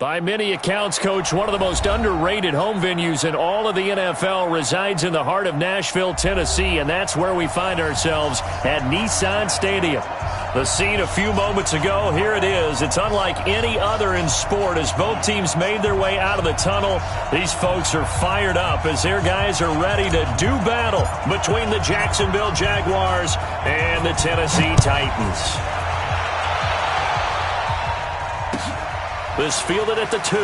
By many accounts, Coach, one of the most underrated home venues in all of the NFL resides in the heart of Nashville, Tennessee, and that's where we find ourselves at Nissan Stadium. The scene a few moments ago, here it is. It's unlike any other in sport as both teams made their way out of the tunnel. These folks are fired up as their guys are ready to do battle between the Jacksonville Jaguars and the Tennessee Titans. This fielded at the 2. We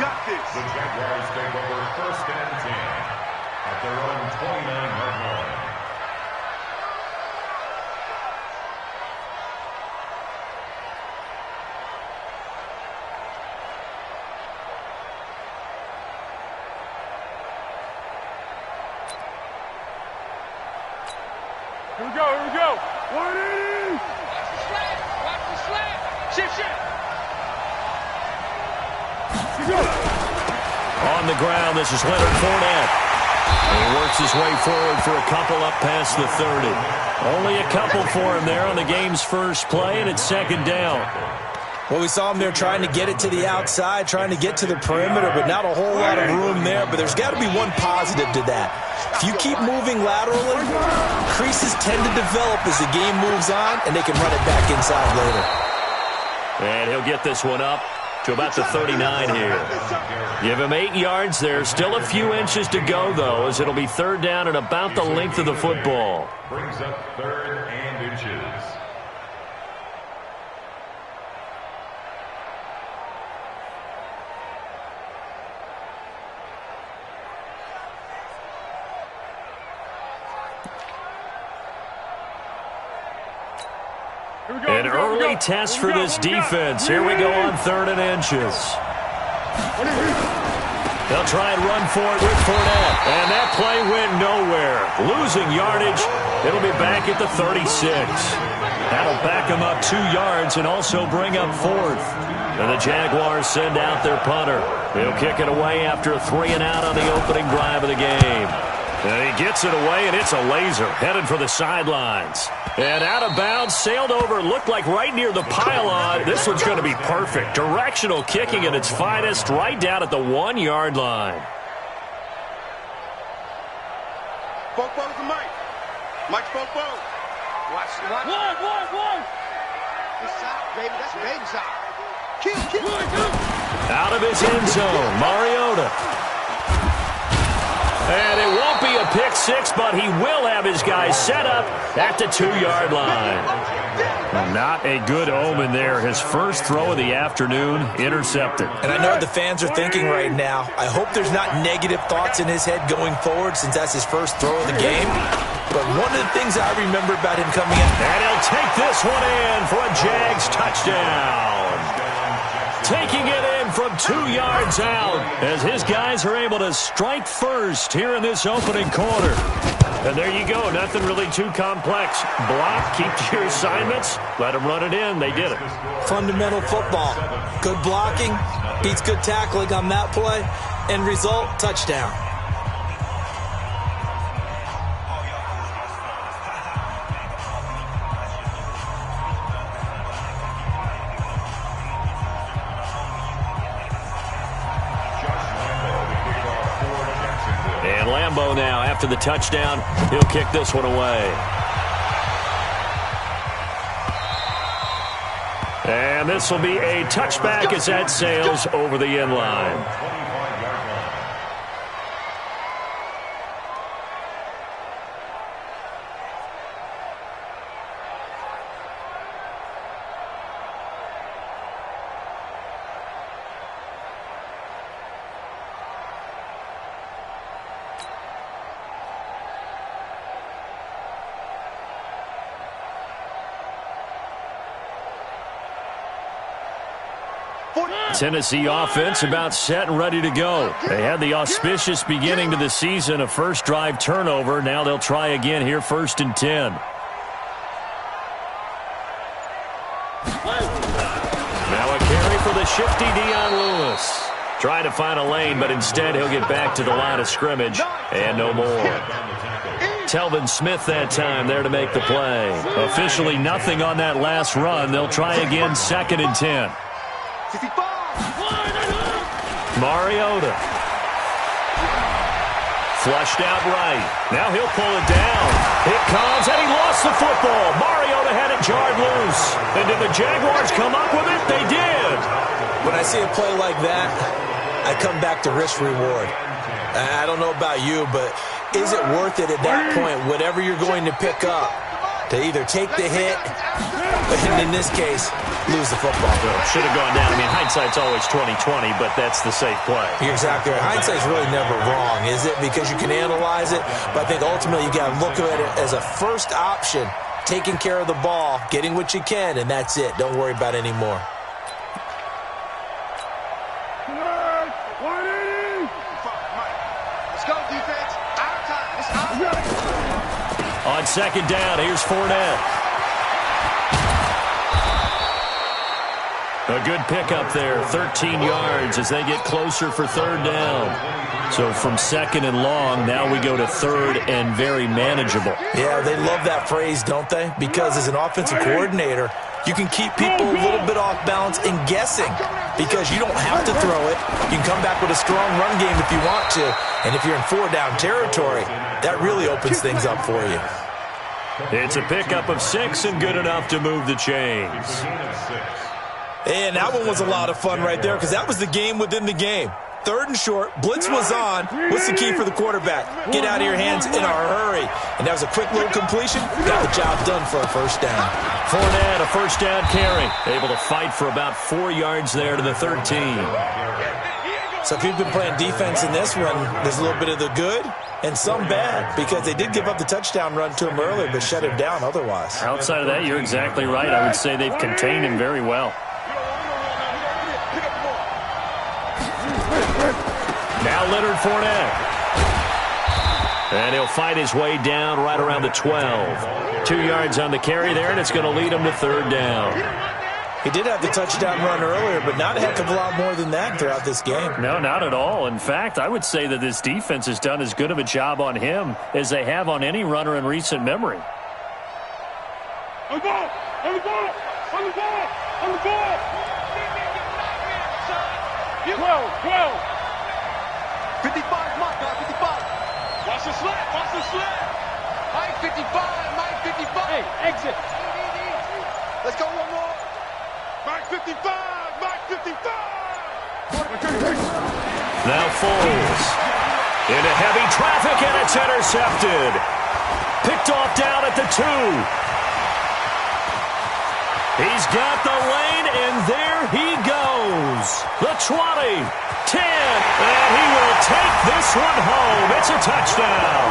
got this. The Jaguars take over 1st and 10 at their own 29-yard line. Here we go, here we go. 180. Watch the slant. Shift. On the ground, this is Leonard Fournette. And he works his way forward for a couple up past the 30. Only a couple for him there on the game's first play, and it's 2nd down. Well, we saw him there trying to get it to the outside, trying to get to the perimeter, but not a whole lot of room there. But there's got to be one positive to that. If you keep moving laterally, creases tend to develop as the game moves on, and they can run it back inside later. And he'll get this one up to about the 39 here. Give him 8 yards there. Still a few inches to go, though, as it'll be 3rd down and about the length of the football. Brings up 3rd and inches. An early test for this defense. Here we go on 3rd and inches. They'll try and run for it with Fournette. And that play went nowhere. Losing yardage. It'll be back at the 36. That'll back them up 2 yards and also bring up 4th. And the Jaguars send out their punter. He'll kick it away after a 3-and-out on the opening drive of the game. And he gets it away, and it's a laser headed for the sidelines. And out of bounds, sailed over, looked like right near the pylon. This one's going to be perfect. Directional kicking at its finest, right down at the 1-yard line. Football's the mic. Mike's football. Watch. One. This side, baby. That's baby side. Kill. Out of his end zone, Mariota. And it won't be a pick six, but he will have his guys set up at the 2-yard line. Not a good omen there. His first throw of the afternoon intercepted. And I know what the fans are thinking right now. I hope there's not negative thoughts in his head going forward since that's his first throw of the game. But one of the things I remember about him coming in. And he'll take this one in for a Jags touchdown. Taking it in from 2 yards out as his guys are able to strike first here in this opening quarter. And there you go. Nothing really too complex. Block, keep to your assignments, let them run it in. They did it. Fundamental football. Good blocking, beats good tackling on that play. End result, touchdown. And Lambeau now, after the touchdown, he'll kick this one away. And this will be a touchback as that sails over the end line. Tennessee offense about set and ready to go. They had the auspicious beginning to the season, a first drive turnover. Now they'll try again here, 1st and 10. Now a carry for the shifty Dion Lewis. Trying to find a lane, but instead he'll get back to the line of scrimmage and no more. Telvin Smith that time there to make the play. Officially nothing on that last run. They'll try again, 2nd and 10. Mariota. Flushed out right. Now he'll pull it down. It comes, and he lost the football. Mariota had it jarred loose. And did the Jaguars come up with it? They did. When I see a play like that, I come back to risk-reward. I don't know about you, but is it worth it at that point, whatever you're going to pick up, to either take the hit, and in this case, lose the football? Should have gone down. I mean, hindsight's always 20/20, but that's the safe play. You're exactly right. Hindsight's really never wrong, is it? Because you can analyze it, but I think ultimately you got to look at it as a first option, taking care of the ball, getting what you can, and that's it. Don't worry about any more. On 2nd down, here's Fournette. A good pickup there, 13 yards as they get closer for 3rd down. So from 2nd and long, now we go to 3rd and very manageable. Yeah, they love that phrase, don't they? Because as an offensive coordinator, you can keep people a little bit off balance and guessing because you don't have to throw it. You can come back with a strong run game if you want to. And if you're in 4-down territory, that really opens things up for you. It's a pickup of 6 and good enough to move the chains. And that one was a lot of fun right there because that was the game within the game. 3rd and short, blitz was on. What's the key for the quarterback? Get out of your hands in a hurry. And that was a quick little completion. Got the job done for a 1st down. Fournette, a 1st down carry. Able to fight for about 4 yards there to the 13. So if you've been playing defense in this one, there's a little bit of the good and some bad because they did give up the touchdown run to him earlier but shut him down otherwise. Outside of that, you're exactly right. I would say they've contained him very well. Now Leonard Fournette. And he'll fight his way down right around the 12. 2 yards on the carry there, and it's going to lead him to 3rd down. He did have the touchdown run earlier, but not a heck of a lot more than that throughout this game. No, not at all. In fact, I would say that this defense has done as good of a job on him as they have on any runner in recent memory. On the ball! On the ball! On the ball! On the ball! 12! 55, Mike, 55. Watch the slap, watch the slap. Mike 55, Mike 55. Hey, exit. Let's go one more. Mike 55, Mike 55. Now Foles. Into heavy traffic, and it's intercepted. Picked off down at the 2. He's got the lane, and there he goes. The 20. 10, and he will take this one home. It's a touchdown.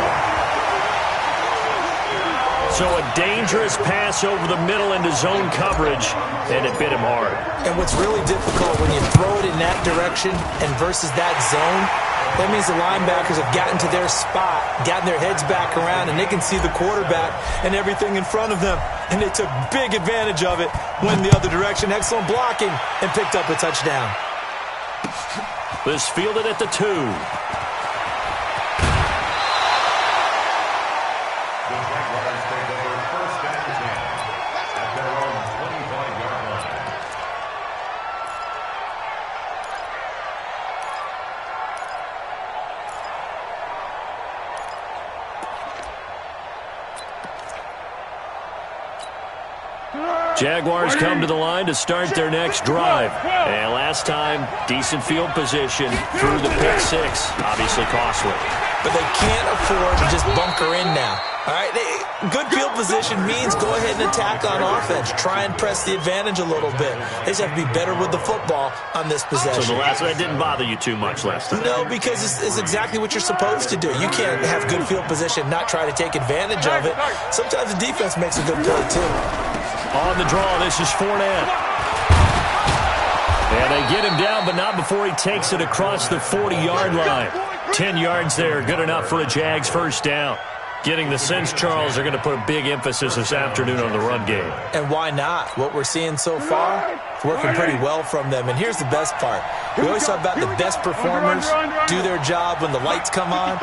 So a dangerous pass over the middle into zone coverage, and it bit him hard. And what's really difficult when you throw it in that direction and versus that zone, that means the linebackers have gotten to their spot, gotten their heads back around, and they can see the quarterback and everything in front of them. And they took big advantage of it, went the other direction, excellent blocking, and picked up a touchdown. This fielded at the 2. The Jaguars take over 1st and 10 at their own 25-yard line. Jaguars come to the line to start their next drive. And last time, decent field position through the pick 6. Obviously costly. But they can't afford to just bunker in now. All right, good field position means go ahead and attack on offense. Try and press the advantage a little bit. They just have to be better with the football on this possession. So the last one didn't bother you too much last time? No, because it's exactly what you're supposed to do. You can't have good field position, not try to take advantage of it. Sometimes the defense makes a good play, too. On the draw, this is Fournette. And they get him down, but not before he takes it across the 40-yard line. 10 yards there, good enough for a Jags 1st down. Getting the sense, Charles, are going to put a big emphasis this afternoon on the run game. And why not? What we're seeing so far is working pretty well from them. And here's the best part. We always talk about the best performers do their job when the lights come on.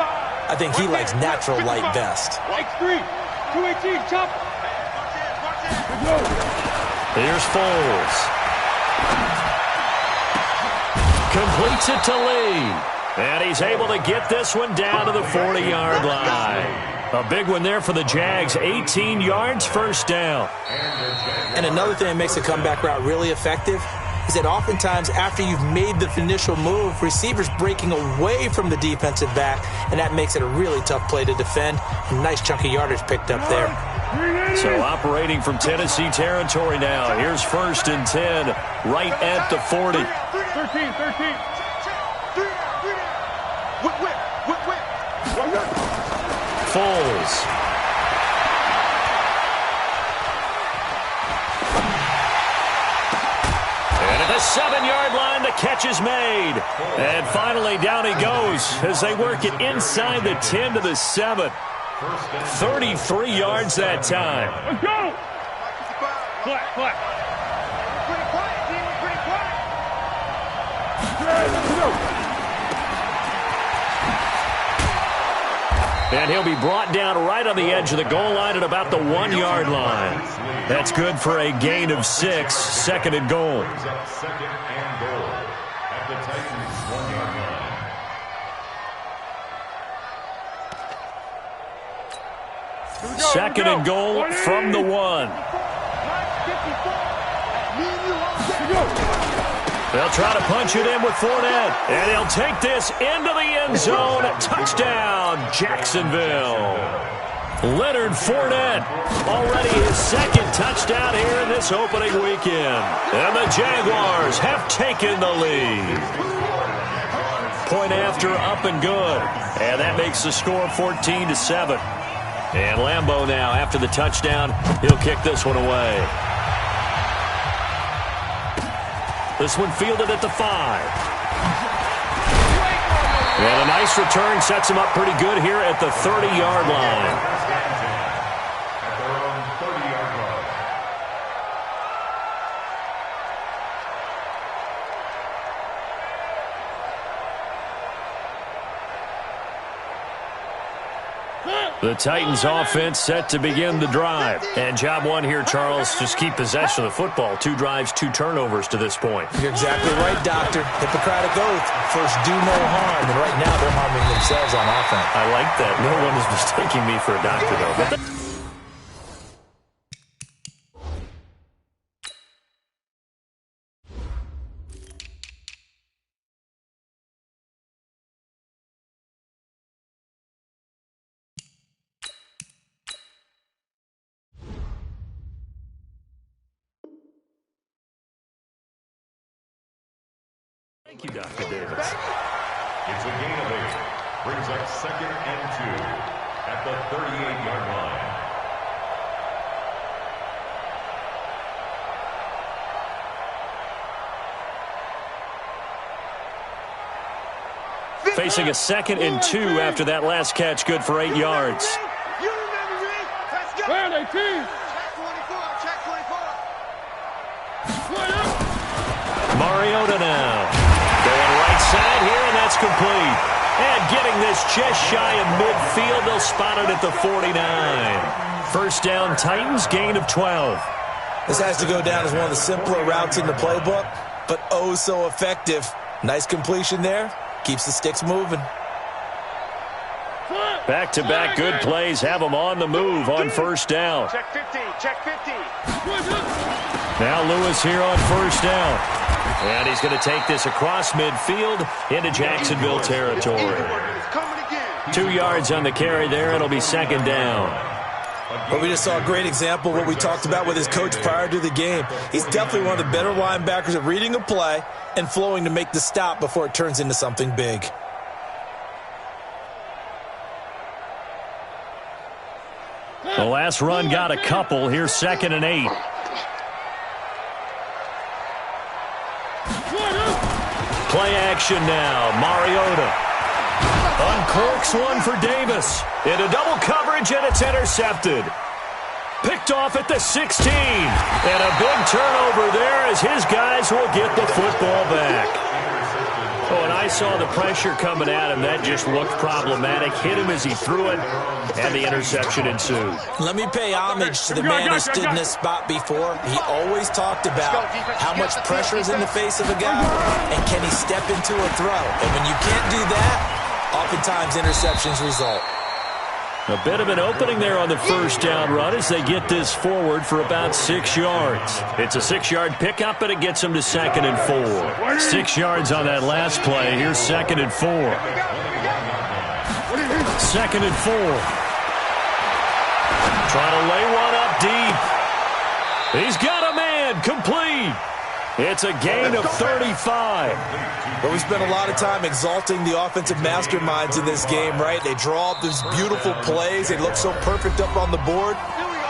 I think he likes natural light best. X3, 218, chop. Here's Foles. Completes it to Lee. And he's able to get this one down to the 40-yard line. A big one there for the Jags. 18 yards, first down. And another thing that makes a comeback route really effective is that oftentimes after you've made the initial move, receivers breaking away from the defensive back, and that makes it a really tough play to defend. A nice chunk of yardage picked up there. So operating from Tennessee territory now. Here's 1st and 10, right at the 40. 13. Foles. And at the 7-yard line, the catch is made. And finally, down he goes as they work it inside the 10 to the 7. 33 yards that time. Let's go. Clap. Let's go. And he'll be brought down right on the edge of the goal line at about the 1-yard line. That's good for a gain of 6, 2nd and goal. Second and goal at the Titans' 1-yard line. 2nd and goal from the 1. They'll try to punch it in with Fournette. And he'll take this into the end zone. Touchdown, Jacksonville. Leonard Fournette, already his 2nd touchdown here in this opening weekend. And the Jaguars have taken the lead. Point after, up and good. And that makes the score 14-7. And Lambeau now, after the touchdown, he'll kick this one away. This one fielded at the 5. And a nice return sets him up pretty good here at the 30-yard line. At their own 30-yard line. The Titans offense set to begin the drive. And job one here, Charles, just keep possession of the football. 2 drives, 2 turnovers to this point. You're exactly right, Doctor. Hippocratic oath. First, do no harm. And right now, they're harming themselves on offense. I like that. No one is mistaking me for a doctor, though. Thank you, Dr. Davis. It's a gain of 8. Brings up 2nd and 2 at the 38-yard line. Facing a 2nd and 2 after that last catch, good for 8 yards. Where they team? Mariota now. Going right side here, and that's complete. And getting this just shy of midfield, they'll spot it at the 49. First down, Titans, gain of 12. This has to go down as one of the simpler routes in the playbook, but oh so effective. Nice completion there. Keeps the sticks moving. Back-to-back good plays have them on the move on first down. Check 50, check 50. Now Lewis here on first down. And he's going to take this across midfield into Jacksonville territory. 2 yards on the carry there. It'll be 2nd down. But we just saw a great example of what we talked about with his coach prior to the game. He's definitely one of the better linebackers at reading a play and flowing to make the stop before it turns into something big. The last run got a couple. Here's 2nd and 8. Play action now. Mariota uncorks one for Davis. Into double coverage, and it's intercepted. Picked off at the 16. And a big turnover there as his guys will get the football back. Oh, and I saw the pressure coming at him. That just looked problematic. Hit him as he threw it, and the interception ensued. Let me pay homage to the man who stood in this spot before. He always talked about how much pressure is in the face of a guy, and can he step into a throw. And when you can't do that, oftentimes interceptions result. A bit of an opening there on the first down run as they get this forward for about 6 yards. It's a 6-yard pickup, and it gets them to 2nd and 4. 6 yards on that last play. Here's 2nd and 4. 2nd and 4. Trying to lay one up deep. He's got a man. Complete. It's a gain of 35. But we spent a lot of time exalting the offensive masterminds in this game, right? They draw up these beautiful plays. They look so perfect up on the board.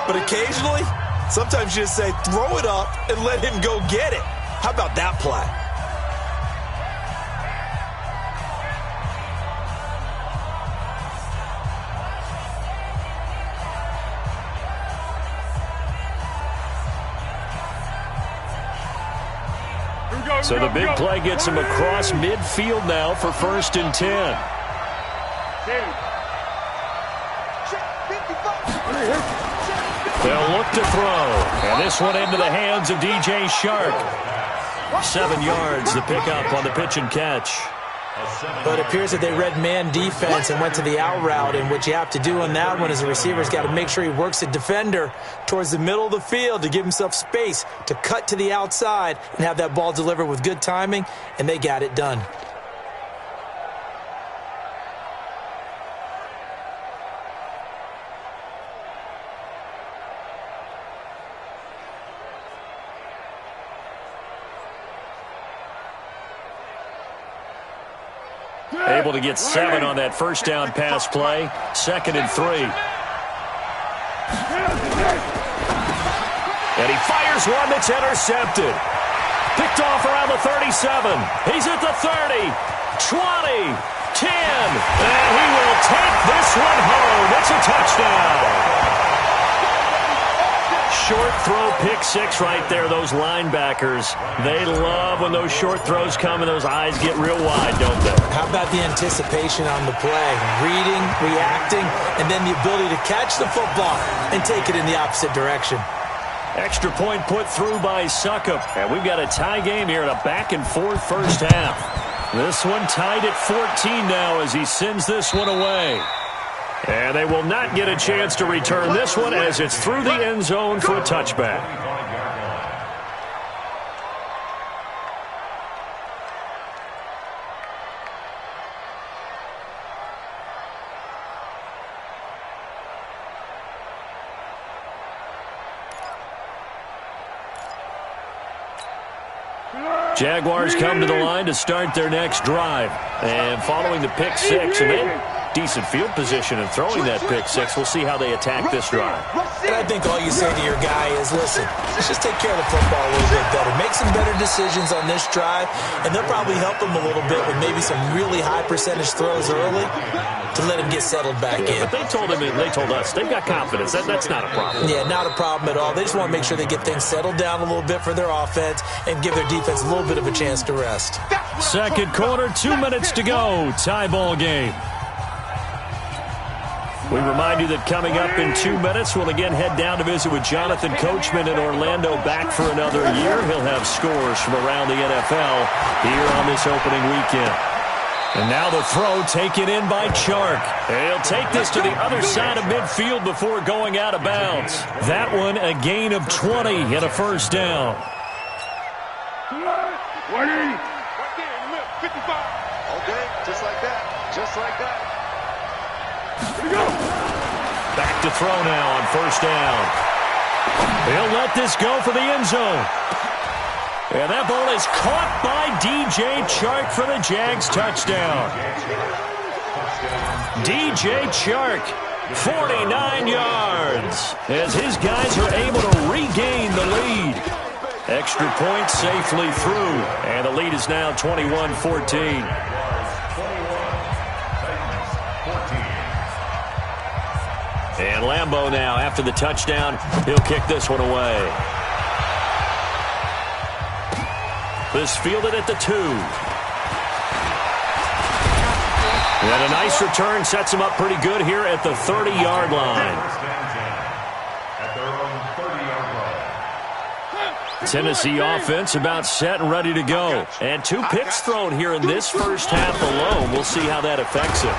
But occasionally, sometimes you just say, throw it up and let him go get it. How about that play? So the big play gets him across midfield now for 1st and 10. They'll look to throw. And this one into the hands of DJ Shark. 7 yards, the pickup on the pitch and catch. But it appears that they read man defense and went to the out route, and what you have to do on that one is the receiver's got to make sure he works the defender towards the middle of the field to give himself space to cut to the outside and have that ball delivered with good timing, and they got it done. Able to get 7 on that first down pass play. 2nd and 3. And he fires one that's intercepted. Picked off around the 37. He's at the 30, 20, 10. And he will take this one home. It's a touchdown. Short throw, pick 6 right there. Those linebackers, they love when those short throws come and those eyes get real wide, don't they? How about the anticipation on the play? Reading, reacting, and then the ability to catch the football and take it in the opposite direction. Extra point put through by Suckup. And we've got a tie game here in a back-and-forth first half. This one tied at 14 now as he sends this one away. And they will not get a chance to return this one as it's through the end zone for a touchback. Jaguars come to the line to start their next drive. And following the pick 6, and they decent field position and throwing that pick 6. We'll see how they attack this drive. And I think all you say to your guy is, listen, let's just take care of the football a little bit better. Make some better decisions on this drive, and they'll probably help him a little bit with maybe some really high percentage throws early to let him get settled back in. But they told him, and they told us, they've got confidence. That's not a problem. Yeah, not a problem at all. They just want to make sure they get things settled down a little bit for their offense and give their defense a little bit of a chance to rest. Second quarter, 2 minutes to go. Tie ball game. We remind you that coming up in 2 minutes, we'll again head down to visit with Jonathan Coachman in Orlando, back for another year. He'll have scores from around the NFL here on this opening weekend. And now the throw taken in by Chark. He'll take this to the other side of midfield before going out of bounds. That one a gain of 20 and a first down. 20. 55. Okay, just like that. Just like that. Here we go. Back to throw now on first down. He'll let this go for the end zone. And that ball is caught by DJ Chark for the Jags touchdown. DJ Chark, 49 yards, as his guys are able to regain the lead. Extra point safely through, and the lead is now 21-14. And Lambeau now, after the touchdown, he'll kick this one away. This fielded at the 2. And a nice return sets him up pretty good here at the 30-yard line. At their own 30-yard line. Tennessee offense about set and ready to go. And 2 picks thrown here in this first half alone. We'll see how that affects him.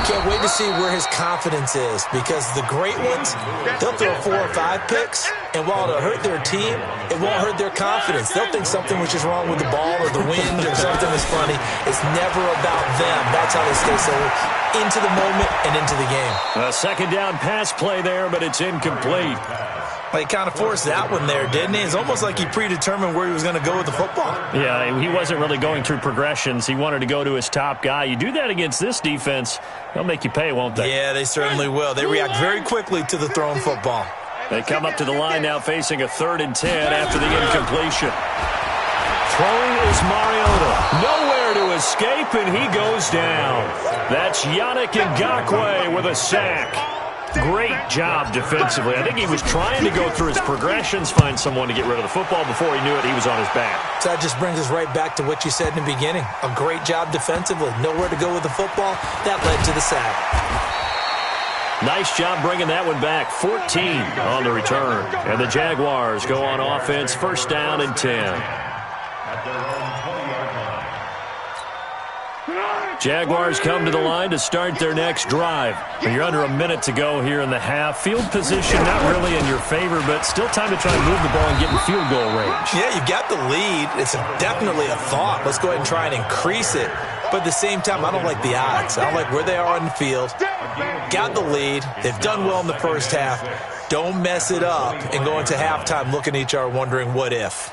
Can't wait to see where his confidence is, because the great ones, they'll throw 4 or 5 picks, and while it'll hurt their team, it won't hurt their confidence. They'll think something was just wrong with the ball or the wind or something was funny. It's never about them. That's how they stay so into the moment and into the game. A second down pass play there, but it's incomplete. Well, he kind of forced that one there, didn't he? It's almost like he predetermined where he was going to go with the football. Yeah, he wasn't really going through progressions. He wanted to go to his top guy. You do that against this defense, they'll make you pay, won't they? Yeah, they certainly will. They react very quickly to the thrown football. They come up to the line now facing a 3rd and 10 after the incompletion. Throwing is Mariota. Nowhere to escape, and he goes down. That's Yannick Ngakoue with a sack. Great job defensively. I think he was trying to go through his progressions, find someone to get rid of the football. Before he knew it, he was on his back. So that just brings us right back to what you said in the beginning. A great job defensively. Nowhere to go with the football. That led to the sack. Nice job bringing that one back. 14 on the return. And the Jaguars go on offense, 1st down and 10. At their own 20-yard line. Jaguars come to the line to start their next drive. You're under a minute to go here in the half. Field position not really in your favor, but still time to try and move the ball and get in field goal range. Yeah, you've got the lead. It's definitely a thought. Let's go ahead and try and increase it. But at the same time, I don't like the odds. I don't like where they are on the field. Got the lead. They've done well in the first half. Don't mess it up and go into halftime looking at each other wondering what if.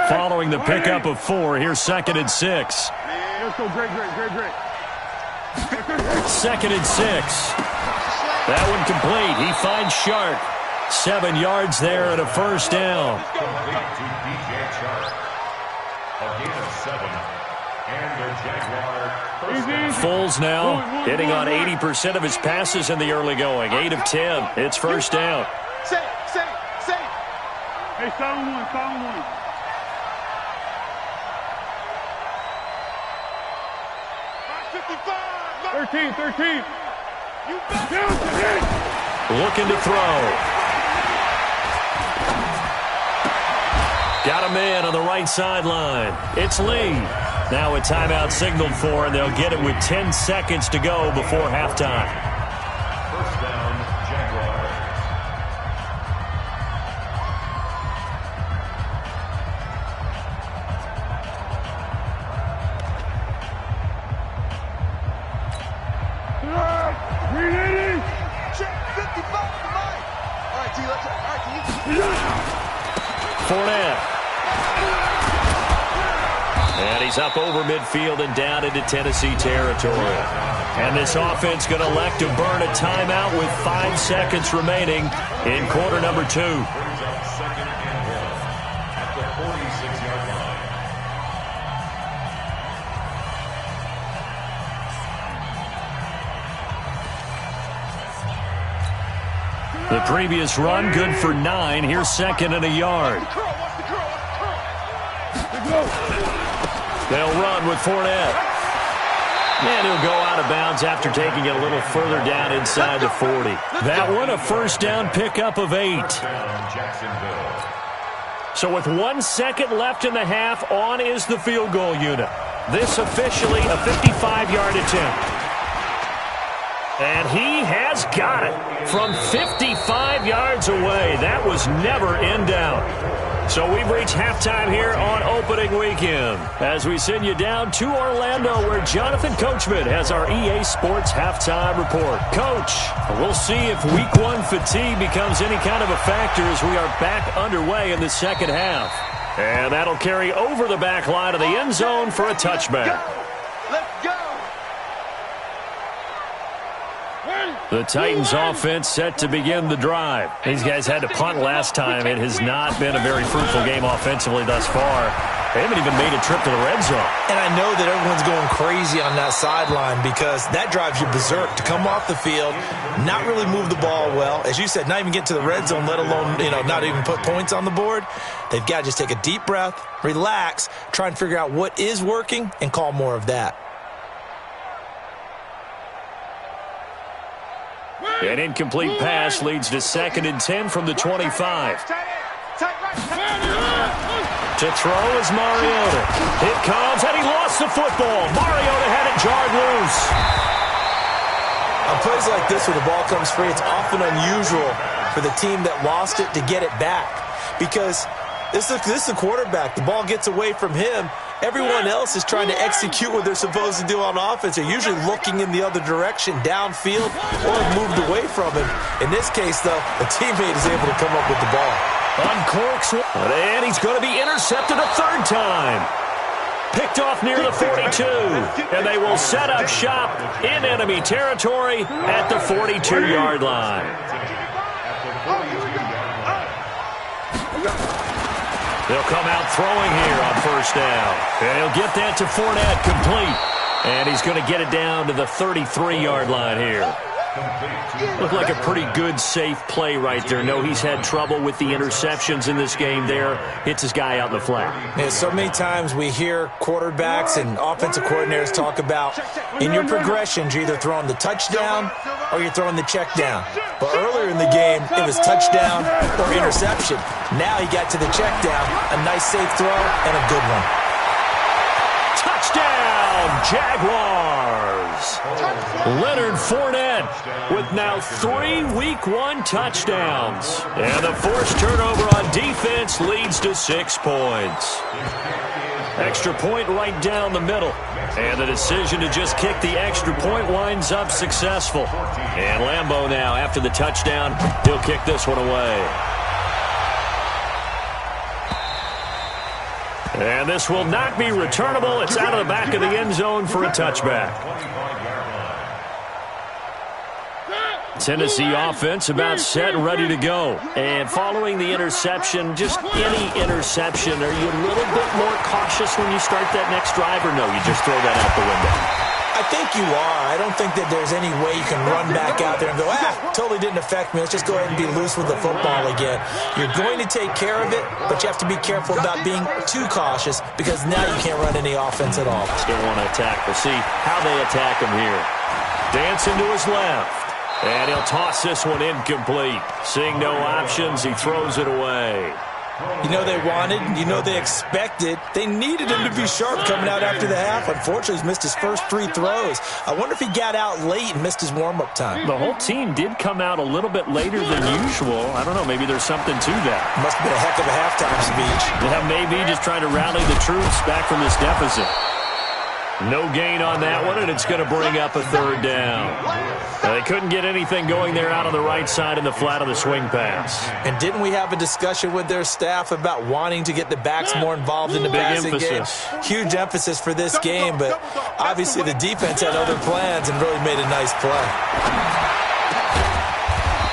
Following the pickup of 4, here's 2nd and 6. Let's go, great. 2nd and 6. That one complete. He finds Sharp. 7 yards there and a 1st down. Complete to DJ Sharp. A gain of 7. And the Jaguar first down. Foles now hitting on 80% of his passes in the early going. 8 of 10. It's 1st down. Say. Hey, sound one. 13. Looking to throw. Got a man on the right sideline. It's Lee. Now a timeout signaled for, and they'll get it with 10 seconds to go before halftime. 1st down, Jaguars. Fournette. And he's up over midfield and down into Tennessee territory. And this offense going to elect to burn a timeout with 5 seconds remaining in quarter number 2. Brings up 2nd and 1 at the 46-yard line. The previous run good for 9. Here's 2nd and a yard. They'll run with Fournette. And he'll go out of bounds after taking it a little further down inside the 40. That one, a 1st down pickup of 8. Jacksonville. So with 1 second left in the half, on is the field goal unit. This officially a 55-yard attempt. And he has got it from 55 yards away. That was never in doubt. So we've reached halftime here on opening weekend as we send you down to Orlando where Jonathan Coachman has our EA Sports halftime report. Coach, we'll see if week 1 fatigue becomes any kind of a factor as we are back underway in the second half. And that'll carry over the back line of the end zone for a touchback. Let's go. The Titans offense set to begin the drive. These guys had to punt last time. It has not been a very fruitful game offensively thus far. They haven't even made a trip to the red zone. And I know that everyone's going crazy on that sideline because that drives you berserk to come off the field, not really move the ball well. As you said, not even get to the red zone, let alone, not even put points on the board. They've got to just take a deep breath, relax, try and figure out what is working, and call more of that. An incomplete pass leads to 2nd and 10 from the 25. To throw is Mariota. It comes, and he lost the football. Mariota had it jarred loose. On plays like this, when the ball comes free, it's often unusual for the team that lost it to get it back. Because this is the quarterback. The ball gets away from him. Everyone else is trying to execute what they're supposed to do on offense. They're usually looking in the other direction, downfield, or have moved away from him. In this case, though, a teammate is able to come up with the ball. Uncorks, and he's going to be intercepted a 3rd time. Picked off near the 42, and they will set up shop in enemy territory at the 42-yard line. They'll come out throwing here on 1st down. And he'll get that to Fournette, complete. And he's going to get it down to the 33-yard line here. Looked like a pretty good, safe play right there. No, he's had trouble with the interceptions in this game there. Hits his guy out in the flat. Yeah, so many times we hear quarterbacks and offensive coordinators talk about in your progressions, you're either throwing the touchdown or you're throwing the check down. But earlier in the game, it was touchdown or interception. Now he got to the check down, a nice safe throw, and a good one. Touchdown, Jaguars! Leonard Fournette with now 3 Week 1 touchdowns. And the forced turnover on defense leads to 6 points. Extra point right down the middle. And the decision to just kick the extra point winds up successful. And Lambeau now, after the touchdown, he'll kick this one away. And this will not be returnable. It's out of the back of the end zone for a touchback. Tennessee offense about set and ready to go. And following the interception, just any interception, are you a little bit more cautious when you start that next drive, or no, you just throw that out the window? I think you are. I don't think that there's any way you can run back out there and go, totally didn't affect me. Let's just go ahead and be loose with the football again. You're going to take care of it, but you have to be careful about being too cautious because now you can't run any offense at all. Still want to attack. We'll see how they attack him here. Dancing to his left. And he'll toss this one incomplete. Seeing no options, he throws it away. You know they wanted, you know they expected. They needed him to be sharp coming out after the half. Unfortunately, he's missed his first 3 throws. I wonder if he got out late and missed his warm-up time. The whole team did come out a little bit later than usual. I don't know, maybe there's something to that. Must have been a heck of a halftime speech. Yeah, maybe just trying to rally the troops back from this deficit. No gain on that one, and it's going to bring up a 3rd down. They couldn't get anything going there out on the right side in the flat of the swing pass. And didn't we have a discussion with their staff about wanting to get the backs more involved in the passing game? Huge emphasis for this game, but obviously the defense had other plans and really made a nice play.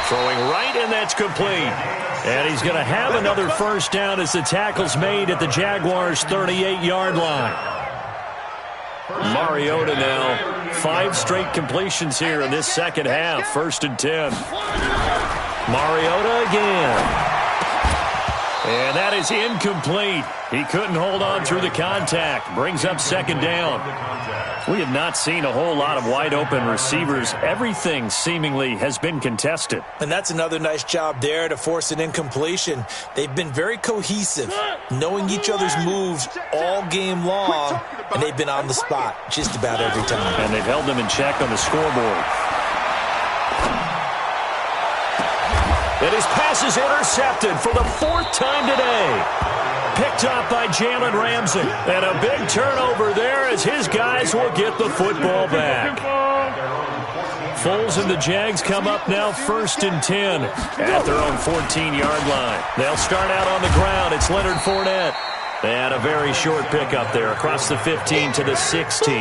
Throwing right, and that's complete. And he's going to have another 1st down as the tackle's made at the Jaguars' 38-yard line. Mariota now, 5 straight completions here in this second half. 1st and 10. Mariota again. And that is incomplete. He couldn't hold on through the contact. Brings up 2nd down. We have not seen a whole lot of wide-open receivers. Everything seemingly has been contested. And that's another nice job there to force an incompletion. They've been very cohesive, knowing each other's moves all game long, and they've been on the spot just about every time. And they've held them in check on the scoreboard. And his pass is intercepted for the 4th time today. Picked up by Jalen Ramsey. And a big turnover there as his guys will get the football back. Foles and the Jags come up now 1st and 10 at their own 14-yard line. They'll start out on the ground. It's Leonard Fournette. And a very short pickup there across the 15 to the 16.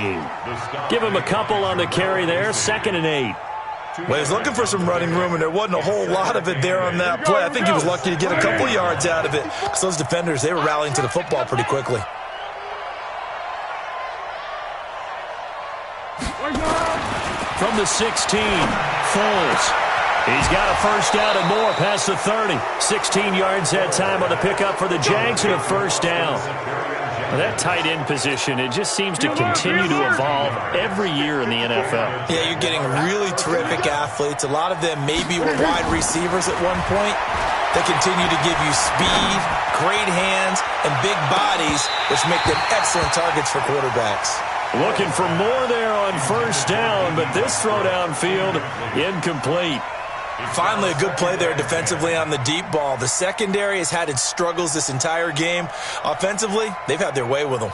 Give him a couple on the carry there. 2nd and 8. Well, he was looking for some running room, and there wasn't a whole lot of it there on that play. I think he was lucky to get a couple yards out of it because those defenders, they were rallying to the football pretty quickly. From the 16, Foles. He's got a 1st down and more past the 30. 16 yards that time on the pickup for the Jags and a 1st down. That tight end position, it just seems to continue to evolve every year in the NFL. Yeah, you're getting really terrific athletes. A lot of them maybe were wide receivers at one point. They continue to give you speed, great hands, and big bodies, which make them excellent targets for quarterbacks. Looking for more there on first down, but this throw downfield incomplete. Finally, a good play there defensively on the deep ball. The secondary has had its struggles this entire game. Offensively, they've had their way with them.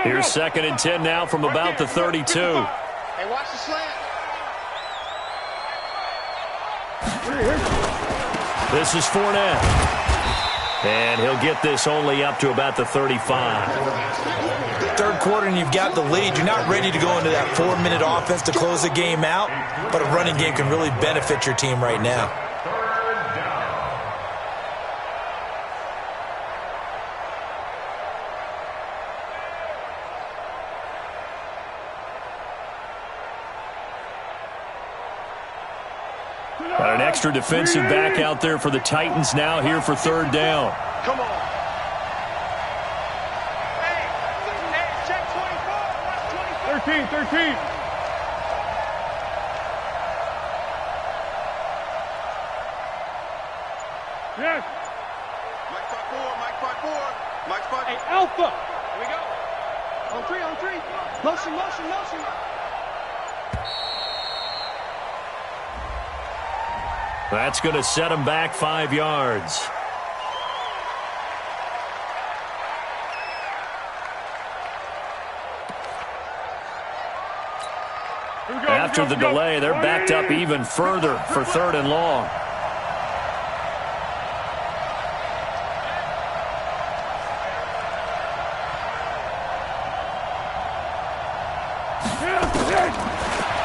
Here's 2nd and 10 now from about the 32. Hey, watch the slant. This is Fournette. And he'll get this only up to about the 35. Third quarter and you've got the lead. You're not ready to go into that 4-minute offense to close the game out, but a running game can really benefit your team right now. Got an extra defensive back out there for the Titans now here for 3rd down. Come on. Hey, check 24. Watch 24. 13. Yes. Mike 5-4, Mike 5-4. Mike 5. Hey, Alpha. Here we go. On 3. Motion. That's going to set him back 5 yards. After the delay, they're backed up even further for 3rd and long.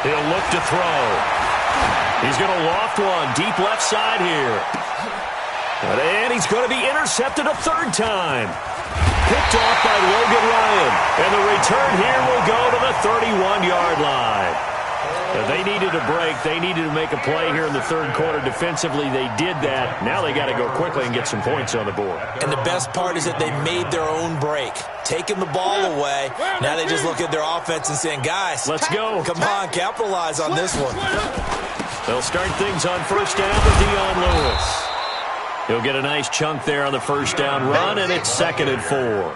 He'll look to throw. He's going to loft one deep left side here. And he's going to be intercepted a 3rd time. Picked off by Logan Ryan. And the return here will go to the 31-yard line. They needed a break. They needed to make a play here in the 3rd quarter. Defensively, they did that. Now they got to go quickly and get some points on the board. And the best part is that they made their own break. Taking the ball away. Now they just look at their offense and saying, guys, let's go. Come on, capitalize on this one. They'll start things on first down with Dion Lewis. He'll get a nice chunk there on the first down run, and it's 2nd and 4.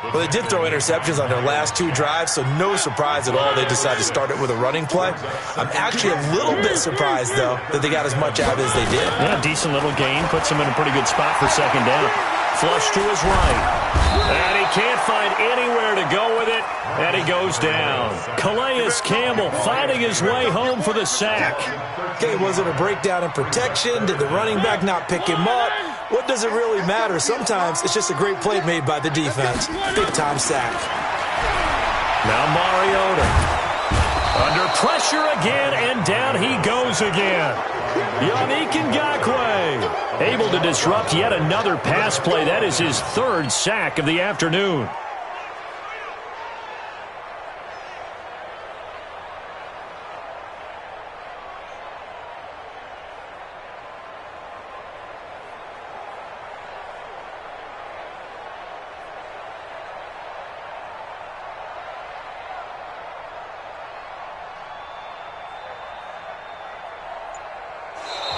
Well, they did throw interceptions on their last 2 drives, so no surprise at all they decided to start it with a running play. I'm actually a little bit surprised, though, that they got as much out as they did. Yeah, decent little gain. Puts them in a pretty good spot for 2nd down. Flush to his right. And he can't find anywhere to go with it, and he goes down. Calais Campbell finding his way home for the sack. Okay, was it a breakdown in protection? Did the running back not pick him up? What does it really matter? Sometimes it's just a great play made by the defense. Big-time sack. Now Mariota. Under pressure again, and down he goes again. Yannick Ngakoue able to disrupt yet another pass play. That is his 3rd sack of the afternoon.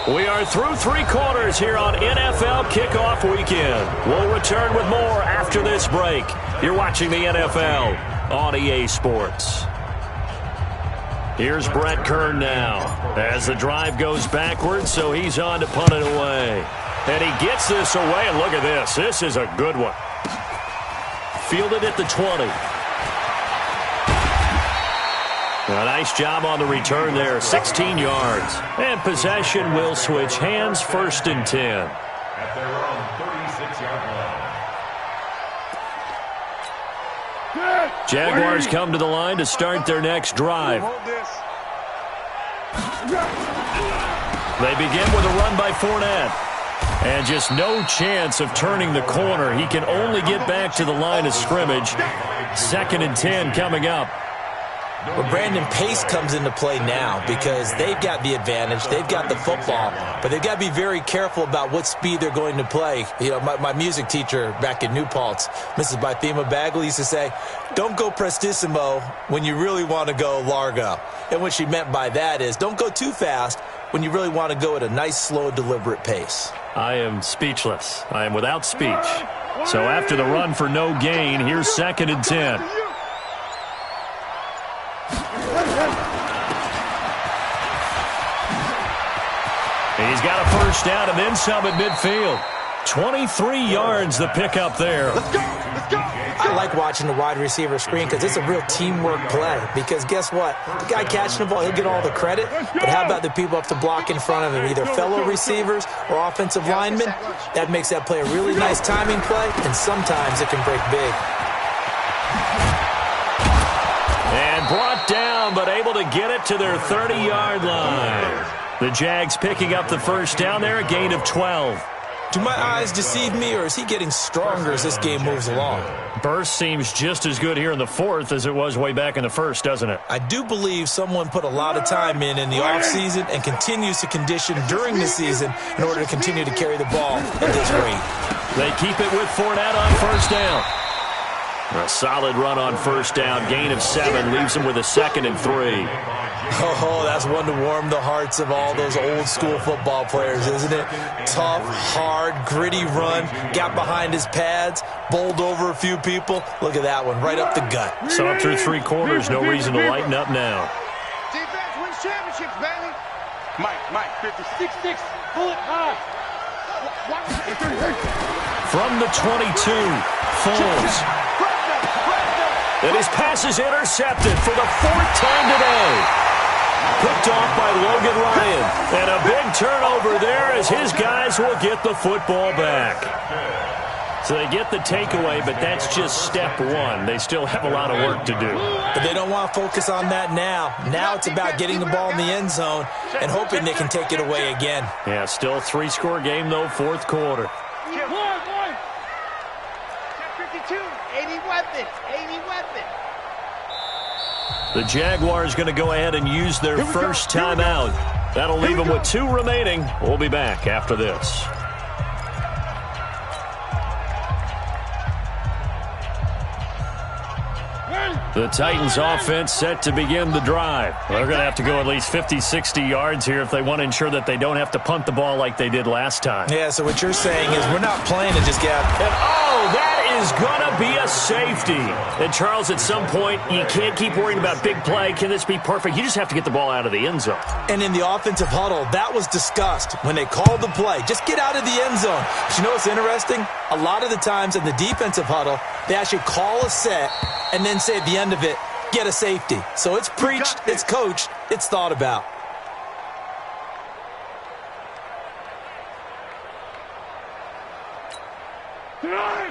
We are through 3 quarters here on NFL Kickoff Weekend. We'll return with more after this break. You're watching the NFL on EA Sports. Here's Brett Kern now as the drive goes backwards, so he's on to punt it away. And he gets this away, and look at this. This is a good one. Fielded at the 20. A nice job on the return there, 16 yards. And possession will switch hands, 1st and 10. At their own 36-yard line. Jaguars come to the line to start their next drive. They begin with a run by Fournette. And just no chance of turning the corner. He can only get back to the line of scrimmage. 2nd and 10 coming up. Well, Brandon, pace comes into play now because they've got the advantage. They've got the football, but they've got to be very careful about what speed they're going to play. You know, my music teacher back in New Paltz, Mrs. Bythema Bagley, used to say, don't go prestissimo when you really want to go largo. And what she meant by that is don't go too fast when you really want to go at a nice, slow, deliberate pace. I am speechless. I am without speech. So after the run for no gain, here's 2nd and 10. He's got a first down and then some at midfield. 23 yards the pickup there. Let's go! Let's go! I like watching the wide receiver screen because it's a real teamwork play. Because guess what? The guy catching the ball, he'll get all the credit. But how about the people up to block in front of him, either fellow receivers or offensive linemen? That makes that play a really nice timing play, and sometimes it can break big. And brought down, but able to get it to their 30-yard line. The Jags picking up the first down there, a gain of 12. Do my eyes deceive me, or is he getting stronger as this game moves along? Burst seems just as good here in the 4th as it was way back in the 1st, doesn't it? I do believe someone put a lot of time in the offseason and continues to condition during the season in order to continue to carry the ball at this rate. They keep it with Fournette on first down. A solid run on first down, gain of 7, leaves them with a 2nd and 3. Oh, that's one to warm the hearts of all those old-school football players, isn't it? Tough, hard, gritty run, got behind his pads, bowled over a few people. Look at that one, right up the gut. Saw it through 3 quarters, no reason to lighten up now. Defense wins championships, baby. Mike, 56, bullet high. From the 22, Foles. And his pass is intercepted for the 4th time today. Picked off by Logan Ryan. And a big turnover there as his guys will get the football back. So they get the takeaway, but that's just step 1. They still have a lot of work to do. But they don't want to focus on that now. Now it's about getting the ball in the end zone and hoping they can take it away again. Yeah, still a 3-score game, though, 4th quarter. 52, 80 weapon, 80 weapon. The Jaguars going to go ahead and use their first timeout. That'll leave them with 2 remaining. We'll be back after this. The Titans offense set to begin the drive. They're going to have to go at least 50, 60 yards here if they want to ensure that they don't have to punt the ball like they did last time. Yeah, so what you're saying is we're not playing to just get out. And that is going to be a safety. And Charles, at some point, you can't keep worrying about big play. Can this be perfect? You just have to get the ball out of the end zone. And in the offensive huddle, that was discussed when they called the play. Just get out of the end zone. But you know what's interesting? A lot of the times in the defensive huddle, they actually call a set and then say at the end of it, get a safety. So it's preached, it's coached, it's thought about.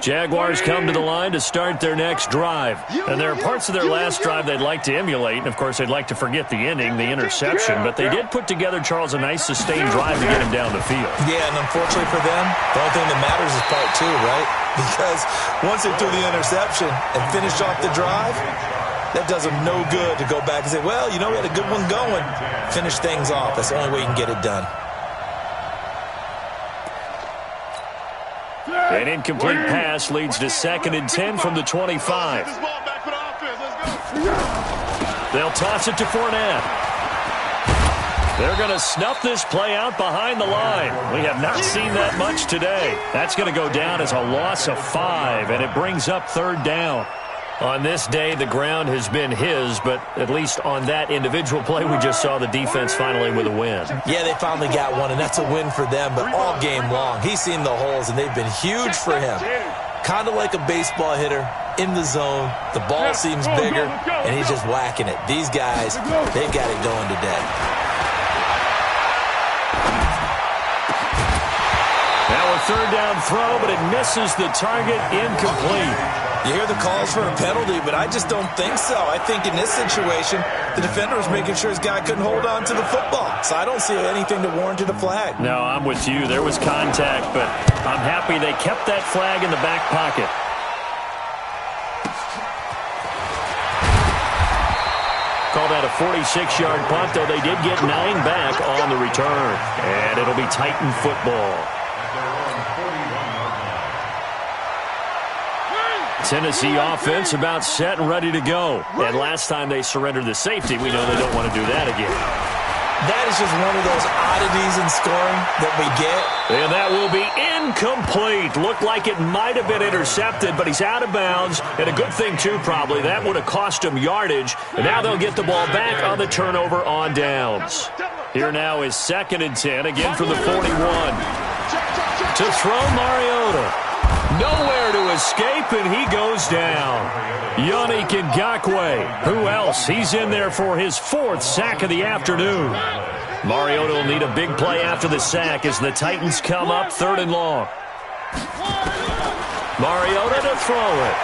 Jaguars come to the line to start their next drive. And there are parts of their last drive they'd like to emulate. And, of course, they'd like to forget the ending, the interception. But they did put together, Charles, a nice sustained drive to get him down the field. Yeah, and unfortunately for them, the only thing that matters is part 2, right? Because once they threw the interception and finished off the drive, that does them no good to go back and say, well, you know, we had a good one going. Finish things off. That's the only way you can get it done. An incomplete pass leads to 2nd and 10 from the 25. They'll toss it to Fournette. They're going to snuff this play out behind the line. We have not seen that much today. That's going to go down as a loss of 5, and it brings up 3rd down. On this day, the ground has been his, but at least on that individual play, we just saw the defense finally with a win. Yeah, they finally got one, and that's a win for them, but all game long, he's seen the holes, and they've been huge for him. Kind of like a baseball hitter in the zone. The ball seems bigger, and he's just whacking it. These guys, they've got it going today. Now a 3rd down throw, but it misses the target, incomplete. You hear the calls for a penalty, but I just don't think so. I think in this situation, the defender was making sure his guy couldn't hold on to the football. So I don't see anything to warrant a flag. No, I'm with you. There was contact, but I'm happy they kept that flag in the back pocket. Called out a 46-yard punt, though they did get 9 back on the return. And it'll be Titan football. Tennessee offense about set and ready to go. And last time they surrendered the safety, we know they don't want to do that again. That is just one of those oddities in scoring that we get. And that will be incomplete. Looked like it might have been intercepted, but he's out of bounds. And a good thing, too, probably. That would have cost him yardage. And now they'll get the ball back on the turnover on downs. Here now is 2nd and 10, again from the 41. To throw Mariota. Nowhere to escape, and he goes down. Yannick Ngakoue. Who else? He's in there for his 4th sack of the afternoon. Mariota will need a big play after the sack as the Titans come up 3rd and long. Mariota to throw it.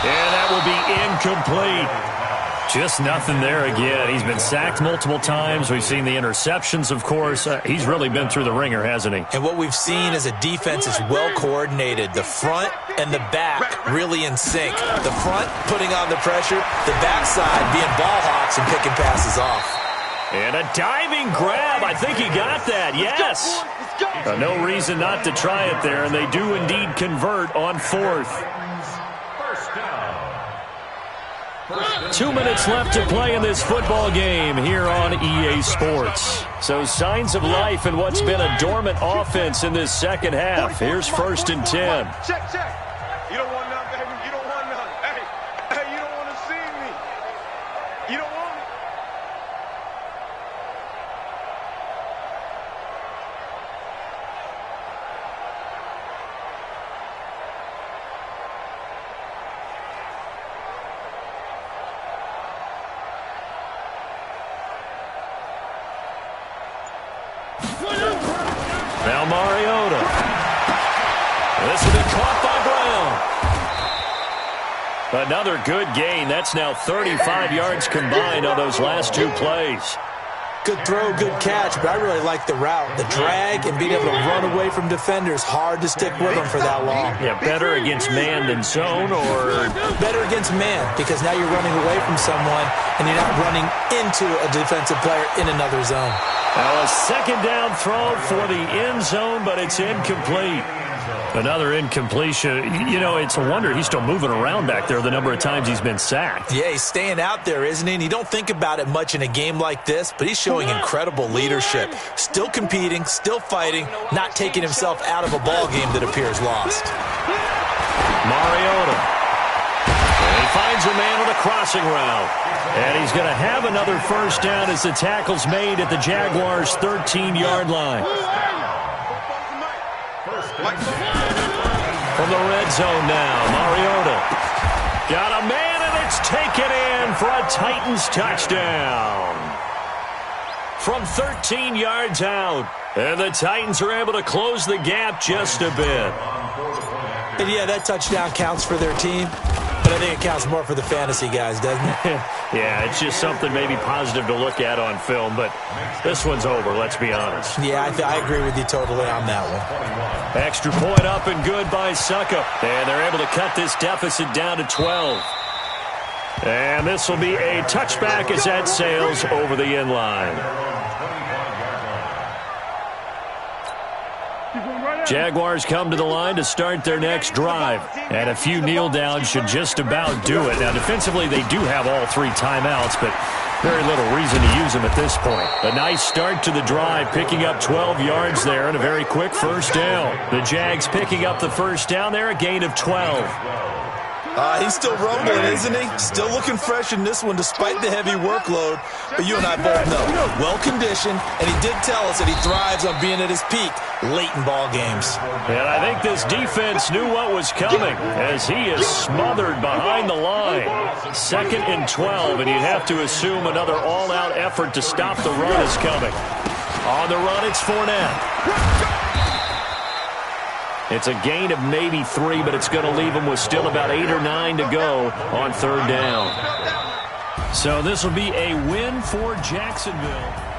And that will be incomplete. Just nothing there again. He's been sacked multiple times. We've seen the interceptions, of course. He's really been through the ringer, hasn't he? And what we've seen is a defense is well coordinated. The front and the back really in sync. The front putting on the pressure, the backside being ball hawks and picking passes off. And a diving grab. I think he got that. Yes. No reason not to try it there, and they do indeed convert on 4th. 2 minutes left to play in this football game here on EA Sports. So signs of life in what's been a dormant offense in this second half. Here's 1st and 10. Check. You don't want none, baby. You don't want none. Hey, you don't want to see me. You don't want it. Now Mariota. This will be caught by Brown. Another good gain. That's now 35 yards combined on those last 2 plays. Good throw, good catch, but I really like the route. The drag and being able to run away from defenders. Hard to stick with them for that long. Yeah, better against man than zone, or? Better against man, because now you're running away from someone and you're not running into a defensive player in another zone. Now a 2nd down throw for the end zone, but it's incomplete. Another incompletion. You know, it's a wonder he's still moving around back there the number of times he's been sacked. Yeah, he's staying out there, isn't he? And you don't think about it much in a game like this, but he's showing incredible leadership. Still competing, still fighting, not taking himself out of a ball game that appears lost. Mariota. And he finds a man on a crossing route. And he's going to have another 1st down as the tackle's made at the Jaguars' 13-yard line. From the red zone now, Mariota. Got a man, and it's taken in for a Titans touchdown. From 13 yards out. And the Titans are able to close the gap just a bit. And yeah, that touchdown counts for their team. But I think it counts more for the fantasy guys, doesn't it? Yeah, it's just something maybe positive to look at on film, but this one's over, let's be honest. Yeah, I agree with you totally on that one. Extra point up and good by Suckup. And they're able to cut this deficit down to 12. And this will be a touchback as that sails over the end line. Jaguars come to the line to start their next drive. And a few kneel downs should just about do it. Now, defensively, they do have all 3 timeouts, but very little reason to use them at this point. A nice start to the drive, picking up 12 yards there and a very quick 1st down. The Jags picking up the 1st down there, a gain of 12. He's still rumbling, isn't he? Still looking fresh in this one despite the heavy workload. But you and I both know, well-conditioned, and he did tell us that he thrives on being at his peak late in ball games. And I think this defense knew what was coming as he is smothered behind the line. 2nd and 12, and you'd have to assume another all-out effort to stop the run is coming. On the run, it's Fournette. It's a gain of maybe 3, but it's going to leave them with still about 8 or 9 to go on third down. So this will be a win for Jacksonville.